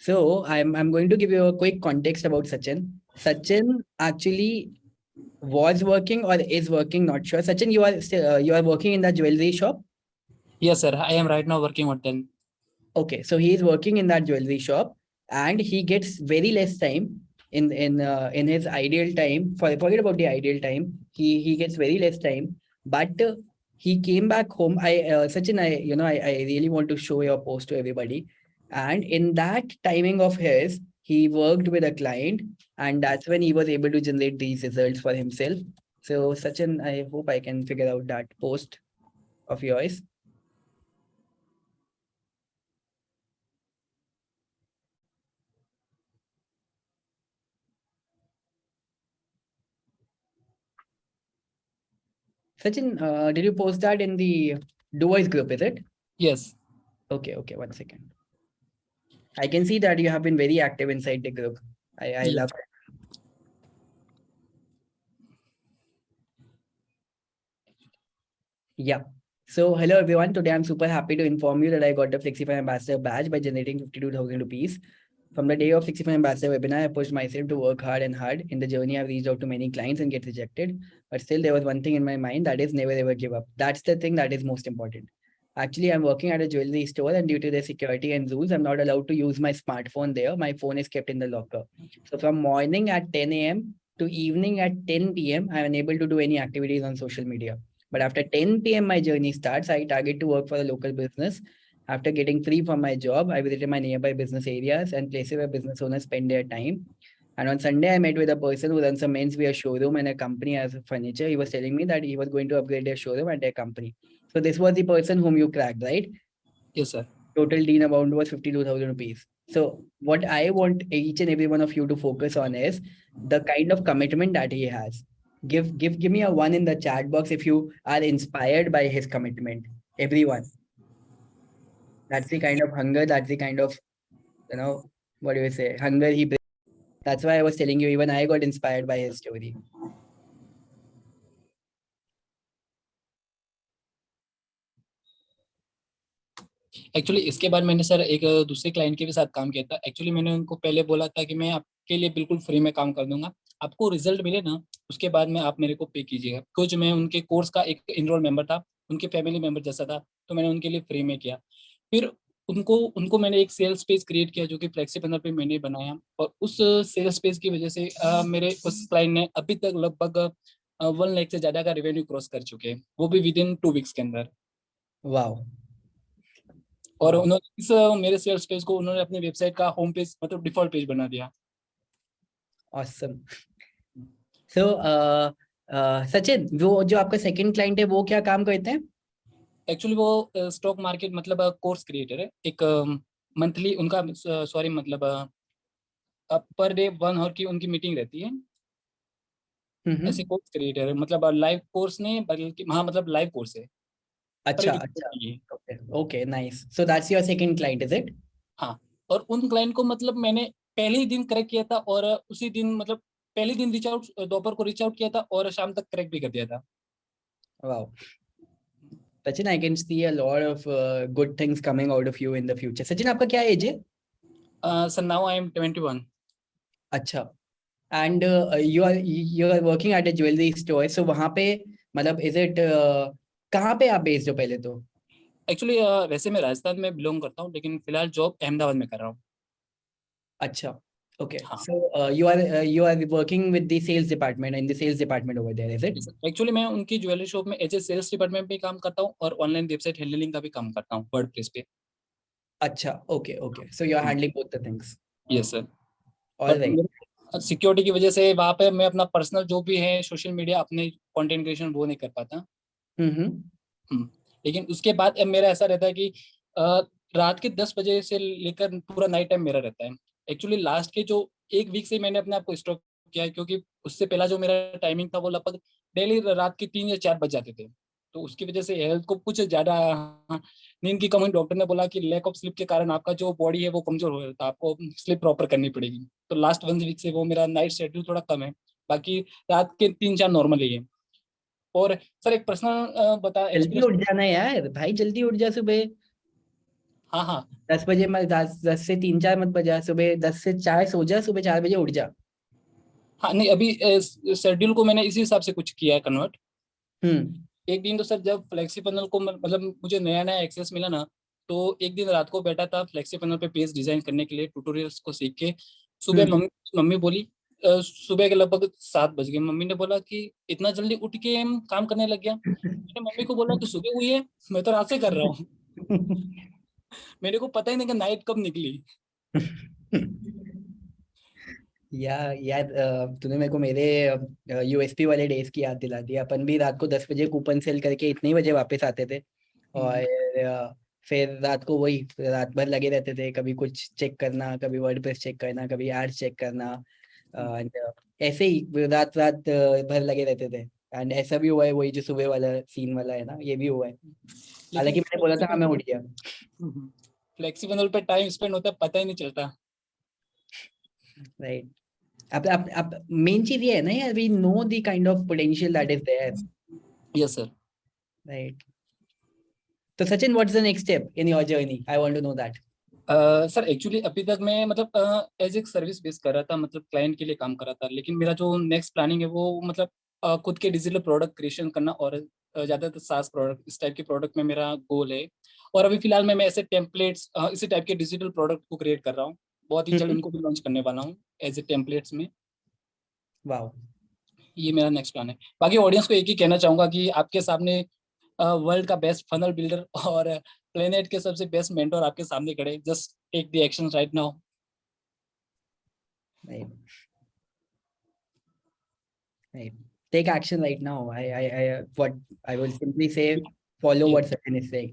So I'm going to give you a quick context about Sachin. Sachin actually was working or is working, not sure. Sachin, you are still you are working in the jewelry shop. Yes, sir. I am right now working on them. Okay, so he is working in that jewelry shop, and he gets very less time in his ideal time. Forget about the ideal time. He gets very less time, but he came back home. Sachin, I really want to show your post to everybody, and in that timing of his, he worked with a client, and that's when he was able to generate these results for himself. So Sachin, I hope I can figure out that post of yours. Sachin, did you post that in the Doers group, is it? Yes. Okay, 1 second. I can see that you have been very active inside the group. I Yes. love it. Yeah. So, hello everyone. Today I'm super happy to inform you that I got the Flexify Ambassador badge by generating 52,000 rupees. From the day of Flexify Ambassador webinar, I pushed myself to work hard and hard. In the journey, I've reached out to many clients and get rejected. But still, there was one thing in my mind, that is never ever give up. That's the thing that is most important. Actually, I'm working at a jewelry store, and due to the security and rules, I'm not allowed to use my smartphone there. My phone is kept in the locker. So from morning at 10 a.m. to evening at 10 p.m., I'm unable to do any activities on social media. But after 10 p.m., my journey starts. I target to work for a local business. After getting free from my job, I visited my nearby business areas and places where business owners spend their time. And on Sunday, I met with a person who runs a menswear showroom and a company as furniture. He was telling me that he was going to upgrade their showroom and their company. So this was the person whom you cracked, right? Yes, sir. Total deal amount was 52,000 rupees. So what I want each and every one of you to focus on is the kind of commitment that he has. Give me a one in the chat box if you are inspired by his commitment. Everyone. That's the kind of hunger, that's the kind of, what do you say, hunger he brings. That's why I was telling you, even I got inspired by his story. Actually इसके बाद मैंने sir एक दूसरे client के भी साथ काम किया था। एक्चुअली मैंने उनको पहले बोला था कि मैं आपके लिए बिल्कुल फ्री में काम कर दूंगा, आपको रिजल्ट मिले ना उसके बाद में आप मेरे को पे कीजिएगा। कुछ मैं उनके कोर्स का एक इनरोल मेंबर था, उनके फैमिली मेंबर जैसा था, तो मैंने उनके लिए फ्री में किया। फिर उनको उनको मैंने एक सेल्स पेज क्रिएट किया जो कि फ्लेक्सी बनर पे मैंने बनाया, और उस सेल्स पेज की वजह से मेरे उस क्लाइंट ने अभी तक लगभग 1 लाख से ज्यादा का रेवेन्यू क्रॉस कर चुके हैं, वो भी विद इन 2 वीक्स के अंदर। वाह। और वाह। उन्होंने इस मेरे सेल्स पेज को उन्होंने अपनी वेबसाइट का होम पेज मतलब डिफॉल्ट पेज बना दिया। ऑसम। सो सचिन, वो जो आपका सेकंड क्लाइंट है वो क्या काम करते हैं? एक्चुअली वो स्टॉक मार्केट मतलब कोर्स क्रिएटर है। एक मंथली उनका सॉरी मतलब पर डे 1 आवर की उनकी मीटिंग रहती है। ऐसे कोर्स क्रिएटर है, मतलब लाइव कोर्स नहीं बल्कि हाँ मतलब लाइव कोर्स है पर अच्छा, रिकॉर्ड अच्छा। नहीं है। Okay, okay, nice. So that's your second client, is it? हाँ, और उन क्लाइंट को मतलब मैंने पहले ही दिन करेक्ट किया था, और उसी दिन मतलब पहले दिन रीच आउट दोपहर को रीच आउट किया था और शाम तक करेक्ट भी कर दिया था। वाह। Sachin, I can see a lot of good things coming out of you in the future. Sachin, आपका क्या एज है? Sir now I am 21। अच्छा। And you are working at a jewellery store, so वहाँ पे मतलब is it कहाँ पे आप बेस्ड हो पहले तो? एक्चुअली वैसे मैं राजस्थान में बिलोंग करता हूँ, लेकिन फिलहाल जॉब अहमदाबाद में कर रहा हूँ। अच्छा, ओके। हाँ। सो you are working with the sales department, in the sales department over there, is it? Actually मैं उनकी ज्वेलरी शॉप में एज ए सेल्स डिपार्टमेंट पे काम करता हूँ और ऑनलाइन वेबसाइट हैंडलिंग का भी काम करता हूँ वर्डप्रेस पे। अच्छा, okay, so you are handling both the things. Yes sir. All but right. Security की वजह से वहाँ पे मैं अपना पर्सनल जो भी है सोशल मीडिया अपने कंटेंट क्रिएशन वो नहीं कर पाता। हम्म। हम्म। लेकिन उसके बाद अब मेरा ऐसा रहता है कि अ, रात के 10 बजे से लेकर पूरा नाइट टाइम मेरा रहता है। एक्चुअली लास्ट के जो 1 वीक से मैंने अपने आप को स्टॉप किया है, क्योंकि उससे पहला जो मेरा टाइमिंग था वो लगभग डेली रात के 3 या 4 बज जाते थे। तो उसकी वजह से हेल्थ को कुछ ज्यादा नींद की कमी, डॉक्टर ने बोला कि लैक ऑफ स्लीप के कारण आपका जो बॉडी है वो कमजोर हो जाता है, आपको स्लीप प्रॉपर करनी पड़ेगी। तो लास्ट 1 वीक से वो मेरा नाइट शेड्यूल थोड़ा कम है, बाकी रात के 3-4 नॉर्मल ही है। और सर एक पर्सनल बता जल्दी एक्सपीरियंस। उठ जाना यार भाई, जल्दी उठ जा सुबह। हाँ हाँ 10 बजे मत, 10 से 3-4 मत बजा, सुबह 10 से 4 सो जा, सुबह 4 बजे उठ जा। हाँ, नहीं अभी शेड्यूल को मैंने इसी हिसाब से कुछ किया है कन्वर्ट। हम्म। एक दिन तो सर जब फ्लेक्सी पैनल को मतलब मुझे नया नया एक्सेस मिला ना, तो एक दिन रात को बैठा था फ्लेक्सी पैनल पे पेज डिजाइन करने के लिए, ट्यूटोरियल्स को सीख के। सुबह हम्म। मम्मी मम्मी बोली, सुबह के लगभग 7 बज गए, मम्मी ने बोला कि इतना जल्दी उठ के हम काम करने लग गया। मैंने मम्मी को बोला कि सुबह हुई है, मैं तो रात से कर रहा हूँ। मेरे को पता ही नहीं कि नाइट कब निकली। यार तूने मेरे को मेरे यूएसपी वाले डेज की याद दिला दी। अपन भी रात को 10 बजे कूपन सेल करके इतने ही बजे वापस आते थे। और फिर रात को वही रात भर लगे रहते थे, कभी कुछ चेक करना, कभी वर्डप्रेस चेक करना, कभी एड्स चेक करना। एंड ऐसे ही रात रात भर लगे रहते थे। एंड ऐसा भी हुआ है, वही जो सुबह वाला सीन वाला है ना, ये भी हुआ है। लेकिन हालांकि मैंने बोला था हाँ मैं उठ गया। फ्लेक्सिबल पे टाइम स्पेंड होता है पता ही नहीं चलता। राइट। अब मेन चीज ये है ना यार, we know the kind of potential that is there. Yes sir. Right. तो Sachin, what's the next step in your journey? I want to know that. Sir actually अभी तक मैं मतलब एज एक सर्विस बेस कर रहा था, मतलब क्लाइंट के लिए काम कर रहा था, लेकिन मेरा जो नेक्स्ट प्लानिंग है वो मतलब खुद के डिजिटल प्रोडक्ट क्रिएशन करना, और ज़्यादातर सास प्रोडक्ट, इस टाइप के प्रोडक्ट में मेरा गोल है। और अभी फिलहाल मैं ऐसे टेम्पलेट्स इसी टाइप के डिजिटल प्रोडक्ट को क्रिएट कर रहा हूँ। बहुत ही जल्द उनको भी लॉन्च करने वाला हूँ एज ए टेम्पलेट्स में। वाओ। ये मेरा नेक्स्ट प्लान है। बाकी ऑडियंस को एक ही कहना चाहूंगा कि आपके सामने वर्ल्ड का बेस्ट फनल बिल्डर और प्लेनेट के सबसे बेस्ट मेंटोर आपके सामने खड़े, just take the action right now. Right. Right. Take action right now. I what I will simply say, follow what Sachin is saying.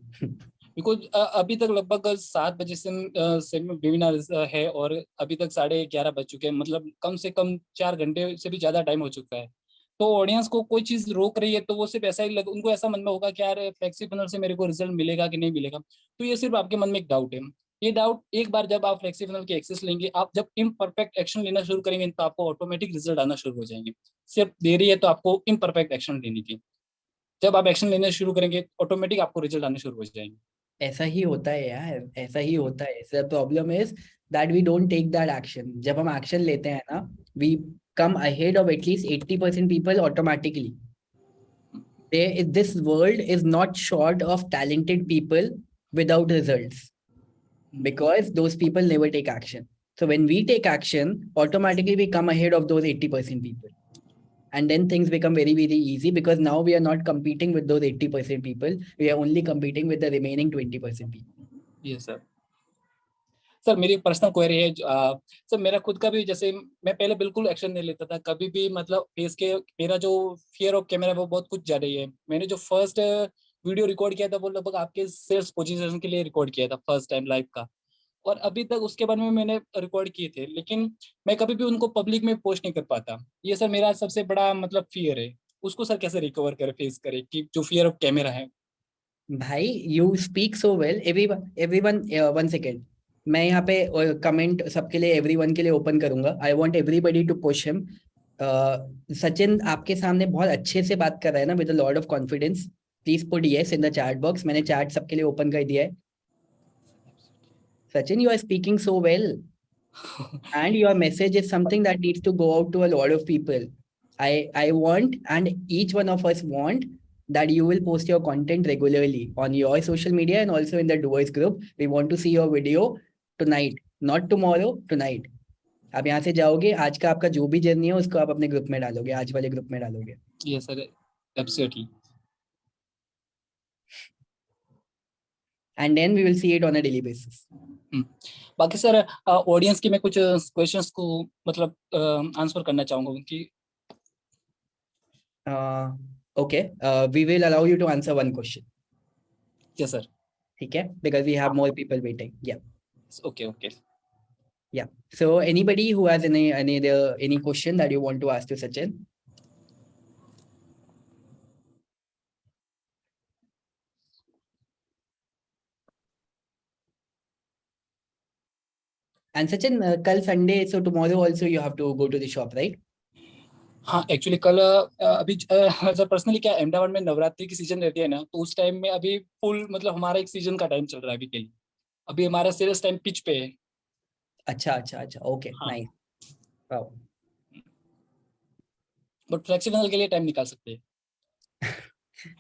Because अभी तक लगभग 7 बजे से वेबिनार है, और अभी तक 11:30 बज चुके हैं, मतलब कम से कम 4 घंटे से भी ज्यादा टाइम हो चुका है। तो ऑडियंस को कोई चीज रोक रही है तो वो सिर्फ ऐसा ही उनको ऐसा मन में होगा कि यार फ्लेक्सी से मेरे को रिजल्ट मिलेगा कि नहीं मिलेगा। तो ये सिर्फ आपके मन में एक डाउट है। ये डाउट एक बार जब आप फ्लेक्सी की एक्सेस लेंगे, आप जब इम्परफेक्ट एक्शन लेना शुरू करेंगे तो आपको ऑटोमेटिक रिजल्ट आना शुरू हो जाएंगे। सिर्फ देरी है तो आपको इम्परफेक्ट एक्शन लेने की। जब आप एक्शन लेना शुरू करेंगे ऑटोमेटिक आपको रिजल्ट आने शुरू हो जाएंगे। ऐसा ही होता है यार, ऐसा ही होता है। The problem is that we don't take that action. जब हम एक्शन लेते हैं ना, we come ahead of at least 80% people automatically. This world is not short of talented people without results, because those people never take action. So when we take action, automatically we come ahead of those 80% people. And then things become very, very easy, because now we are not competing with those 80% people. We are only competing with the remaining 20% people. ये sir. Sir मेरी personal query है sir, मेरा खुद का भी जैसे मैं पहले बिल्कुल एक्शन नहीं लेता था कभी भी, मतलब फेस के मेरा जो फियर ऑफ कैमरा वो बहुत कुछ ज्यादा ही है। मैंने जो फर्स्ट वीडियो रिकॉर्ड किया था वो लगभग आपके सेल्स पोजीशन के लिए रिकॉर्ड किया था फर्स्ट टाइम लाइव का। और अभी तक उसके बारे में मैंने रिकॉर्ड किए थे, लेकिन मैं कभी भी उनको पब्लिक में पोस्ट नहीं कर पाता। ये सर मेरा सबसे बड़ा मतलब फियर है। उसको सर कैसे रिकवर करे, फेस करे, कि जो फियर ऑफ कैमरा है। भाई, you speak so well. Everyone, 1 second. मैं यहाँ पे कमेंट सबके लिए, एवरीवन के लिए ओपन करूंगा। I want everybody to push him. Sachin आपके सामने बहुत अच्छे से बात कर रहा है ना, with a lot of confidence. Please put yes in the chat box. मैंने चैट सबके लिए ओपन कर दिया है। Sachin, you are speaking so well, and your message is something that needs to go out to a lot of people. I want, and each one of us want, that you will post your content regularly on your social media and also in the doers group. We want to see your video tonight, not tomorrow, tonight. आप यहाँ से जाओगे, आज का आपका जो भी journey है उसको आप अपने ग्रुप में डालोगे, आज वाले ग्रुप में डालोगे। ये sir absolutely. And then we will see it on a daily basis. बाकी सर ऑडियंस की मैं कुछ क्वेश्चंस को मतलब आंसर करना चाहूंगा उनकी। Okay, we will allow you to answer one question. Yes sir. ठीक है? Because we have more people waiting. Yeah. Okay okay. Yeah. So anybody who has any question that you want to ask to Sachin? And Sachin, kal Sunday, so tomorrow also you have to go to the shop, right? हाँ actually कल अभी sir personally क्या अहमदाबाद में नवरात्रि की season रहती है ना, तो उस टाइम में अभी फुल मतलब हमारा एक सीजन का टाइम चल रहा है अभी के लिए। अभी हमारा सेल्स टाइम पिच पे है। अच्छा अच्छा अच्छा, ओके हाँ, नाइस, वाओ। बट फ्लेक्सिबल के लिए टाइम निकाल सकते हैं।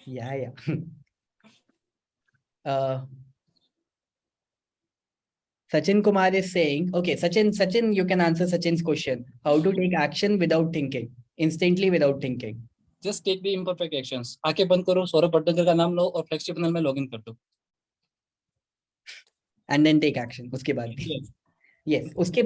या uh, Sachin Kumar is saying, okay, Sachin, you can answer Sachin's question. How to take action without thinking, instantly without thinking, just take the imperfect actions. आंखें बंद करो, सौरभ भटनागर का नाम लो और फ्लेक्सिबल में लॉग इन कर दो। and then take action. उसके बाद भी Yes. यस, उसके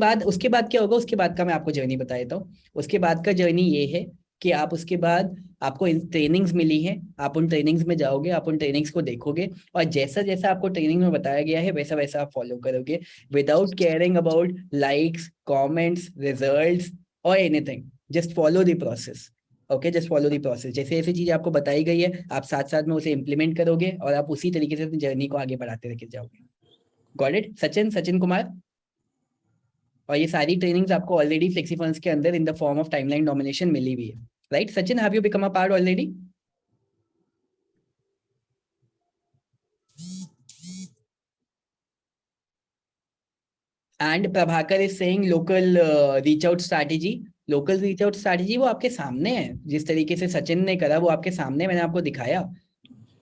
बाद क्या होगा, उसके बाद का मैं आपको जर्नी बता देता हूँ। उसके बाद का जर्नी ये है कि आप उसके बाद, आपको ट्रेनिंग्स मिली हैं, आप उन ट्रेनिंग्स में जाओगे, आप उन ट्रेनिंग्स को देखोगे, और जैसा जैसा आपको ट्रेनिंग में बताया गया है वैसा वैसा आप फॉलो करोगे, without caring about likes, comments, results और anything. Just follow the process. Okay, just follow the process. जैसे जैसे चीजें आपको बताई गई है, आप साथ साथ में उसे इम्प्लीमेंट करोगे और आप उसी तरीके से अपनी जर्नी को आगे बढ़ाते लेके जाओगे। Got it Sachin Kumar? और ये सारी ट्रेनिंग्स आपको ऑलरेडी फ्लेक्सीफंस के अंदर in the form of timeline domination मिली हुई है, right Sachin? Have you become a part already? And Prabhakar is saying local reach out strategy. Local reach out strategy वो आपके सामने है, जिस तरीके से सचिन ने करा वो आपके सामने, मैंने आपको दिखाया।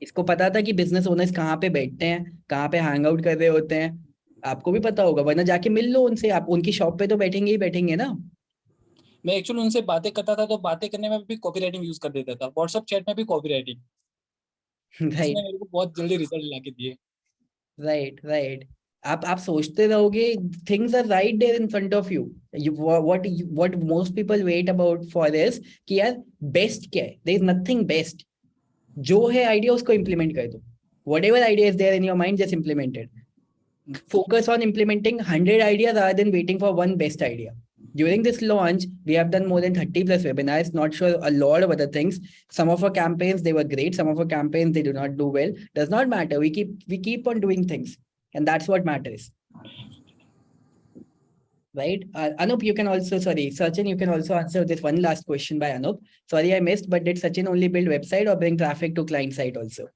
इसको पता था कि बिजनेस ओनर्स कहाँ पे बैठते हैं, कहाँ पे हैंग आउट कर रहे होते हैं, आपको भी पता होगा, वरना जाके मिल लो उनसे, आप उनकी शॉप पे तो बैठेंगे ही बैठेंगे ना। मैं एक्चुअली उनसे बातें करता था तो बातें करने में भी कॉपी राइटिंग यूज कर देता था, व्हाट्सएप चैट में भी कॉपी राइटिंग। उसने राइट मेरे को बहुत जल्दी रिजल्ट ला के दिए। Right right. आप सोचते रहोगे, things are right there in front of you. What most people wait about for this, कि यार बेस्ट क्या है, देयर इज नथिंग बेस्ट। जो है आइडिया उसको इम्प्लीमेंट कर दो, whatever idea is there in your mind, just implemented. Focus on implementing 100 ideas rather than waiting for one best idea. During this launch, we have done more than 30 plus webinars, not sure a lot of other things. Some of our campaigns, they were great. Some of our campaigns, they do not do well. Does not matter. We keep on doing things. And that's what matters. Right? Anup, you can also, sorry, Sachin, you can also answer this one last question by Anup. Sorry, I missed, but did Sachin only build website or bring traffic to client site also?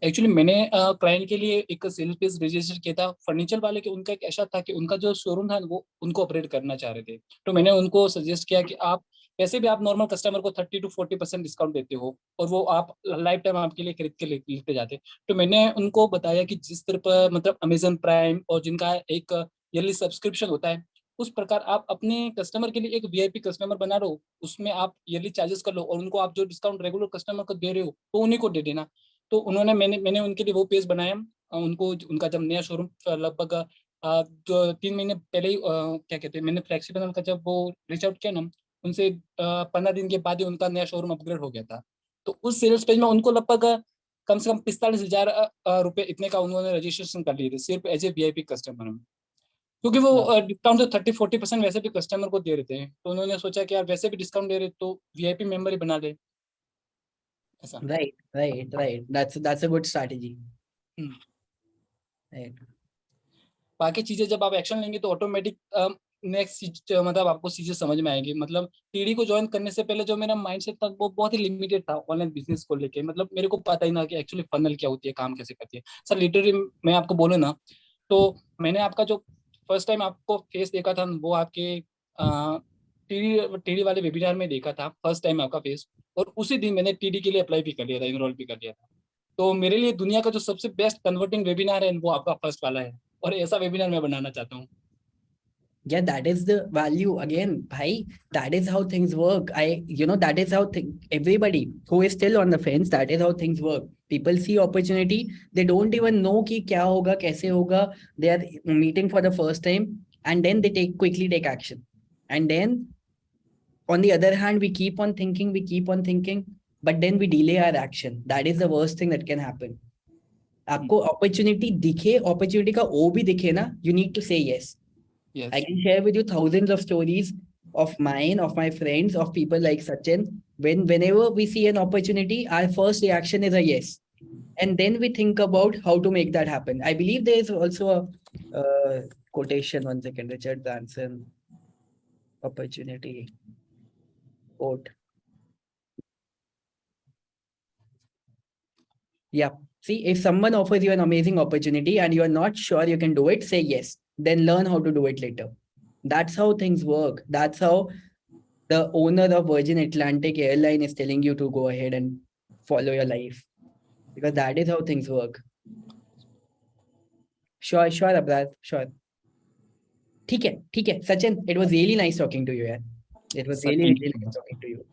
Actually मैंने client के लिए एक sales page register किया था furniture वाले के। उनका एक ऐसा था कि उनका जो शोरूम था वो उनको अपग्रेड करना चाह रहे थे। तो मैंने उनको सजेस्ट किया कि आप वैसे भी आप नॉर्मल कस्टमर को 30 to 40% डिस्काउंट देते हो और वो आप लाइफ टाइम आपके लिए खरीद के लेते जाते। तो मैंने उनको बताया कि जिस तरह पर मतलब अमेजन प्राइम और जिनका एक ईयरली सब्सक्रिप्शन होता है, उस प्रकार आप अपने कस्टमर के लिए एक वीआईपी कस्टमर बना रहे हो, उसमें आप ईयरली चार्जेस कर लो और उनको आप जो डिस्काउंट रेगुलर कस्टमर को दे रहे हो तो उन्हीं को दे देना। तो उन्होंने मैंने उनके लिए वो पेज बनाया। उनको उनका जब नया शोरूम लगभग जो 3 महीने पहले ही क्या कहते हैं, मैंने फ्लेक्सिबल का जब वो रीच आउट किया ना उनसे 15 दिन के बाद ही उनका नया शोरूम अपग्रेड हो गया था। तो उस सेल्स पेज में उनको लगभग कम से कम 45,000 रुपये इतने का उन्होंने रजिस्ट्रेशन कर लिए थे सिर्फ एज ए वीआईपी कस्टमर में। क्योंकि वो डिस्काउंट तो 30-40% वैसे भी कस्टमर को दे रहे थे, तो उन्होंने सोचा कि यार वैसे भी डिस्काउंट दे रहे तो वीआईपी मेंबर ही बना ले ऐसा। Right. That's a good strategy. Right. बाकी चीजें जब आप एक्शन लेंगे तो ऑटोमेटिक नेक्स्ट मतलब आपको चीजें समझ में आएंगी। मतलब टीडी को ज्वाइन करने से पहले जो मेरा माइंडसेट था वो बहुत ही लिमिटेड था ऑनलाइन बिजनेस को लेके। मतलब मेरे को पता ही ना कि एक्चुअली फनल क्या होती है, काम कैसे करती है। सर लिटरली मैं आपको बोलूँ ना तो मैंने आपका जो फर्स्ट टाइम आपको फेस देखा था वो आपके टीडी टीडी वाले वेबिनार में देखा था फर्स्ट टाइम आपका फेस। और उसी दिन मैंने टीडी के लिए अप्लाई भी कर लिया था, इनरोल भी कर लिया था। तो मेरे लिए दुनिया का जो सबसे बेस्ट कन्वर्टिंग वेबिनार है वो आपका फर्स्ट वाला है और ऐसा वेबिनार मैं बनाना चाहता हूँ। Yeah, that is the value again, bhai. That is how things work. That is how everybody who is still on the fence, that is how things work. People see opportunity, they don't even know कि क्या होगा, कैसे होगा. They are meeting for the first time, and then they quickly take action. And then on the other hand, we keep on thinking, but then we delay our action. That is the worst thing that can happen. आपको opportunity दिखे, opportunity का ओ भी दिखे ना, you need to say yes. Yes. I can share with you thousands of stories of mine, of my friends, of people like Sachin. Whenever we see an opportunity, our first reaction is a yes. And then we think about how to make that happen. I believe there is also a quotation, 1 second, Richard Branson, opportunity, quote. Yeah. See, if someone offers you an amazing opportunity and you are not sure you can do it, say yes. Then learn how to do it later. That's how things work. That's how the owner of Virgin Atlantic Airline is telling you to go ahead and follow your life. Because that is how things work. Sure, Abrar, sure. ठीक है Sachin, it was really nice talking to you, यार. It was Sir, really thank really you. nice talking to you.